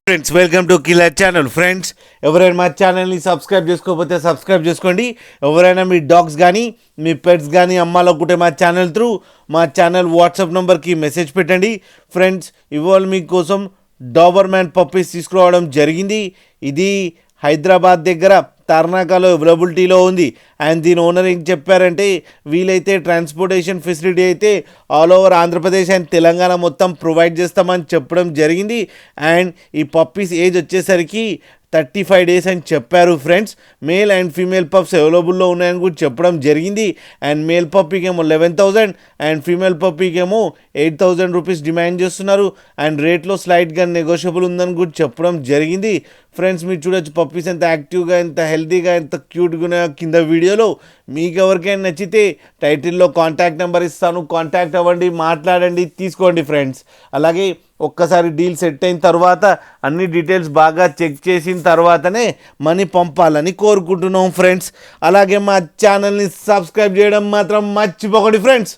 Friends welcome to killer channel. Friends ఎవరైనా మా ఛానల్ని సబ్స్క్రైబ్ చేసుకోకపోతే సబ్స్క్రైబ్ చేసుకోండి. ఎవరైనా మీ డాగ్స్ కానీ మీ పెట్స్ కానీ అమ్మాలనుకుంటే మా ఛానల్ త్రూ మా ఛానల్ వాట్సాప్ నెంబర్కి మెసేజ్ పెట్టండి. ఫ్రెండ్స్ ఇవాళ మీకోసం డాబర్మ్యాన్ పప్పీస్ తీసుకురావడం జరిగింది. ఇది హైదరాబాద్ దగ్గర తార్నాకాలో అవైలబిలిటీలో ఉంది. అండ్ దీని ఓనర్ ఏం చెప్పారంటే వీలైతే ట్రాన్స్పోర్టేషన్ ఫెసిలిటీ అయితే all over Andhra Pradesh and Telangana మొత్తం ప్రొవైడ్ చేస్తామని చెప్పడం జరిగింది. అండ్ ఈ పప్పీస్ ఏజ్ వచ్చేసరికి 35 days అని చెప్పారు. Friends male and female pups అవైలబుల్లో ఉన్నాయని కూడా చెప్పడం జరిగింది. అండ్ మేల్ పప్పీకి ఏమో 11,000 అండ్ ఫీమేల్ పప్పీకి ఏమో 8,000 రూపీస్ డిమాండ్ చేస్తున్నారు. అండ్ రేట్లో స్లైట్గా నెగోషియబుల్ ఉందని కూడా చెప్పడం జరిగింది. ఫ్రెండ్స్ మీరు చూడొచ్చు పప్పీస్ ఎంత యాక్టివ్గా, ఎంత హెల్తీగా, ఎంత క్యూట్గా ఉన్నాయో కింద వీడియోలో. మీకు ఎవరికైనా నచ్చితే టైటిల్లో కాంటాక్ట్ నెంబర్ ఇస్తాను, కాంటాక్ట్ అవ్వండి, మాట్లాడండి, తీసుకోండి ఫ్రెండ్స్. అలాగే ఒక్కసారి డీల్ సెట్ అయిన తర్వాత అన్ని డీటెయిల్స్ బాగా చెక్ చేసిన తర్వాతనే మనీ పంపాలని కోరుకుంటున్నాం ఫ్రెండ్స్. అలాగే మా ఛానల్ని సబ్స్క్రైబ్ చేయడం మాత్రం మర్చిపోకండి ఫ్రెండ్స్.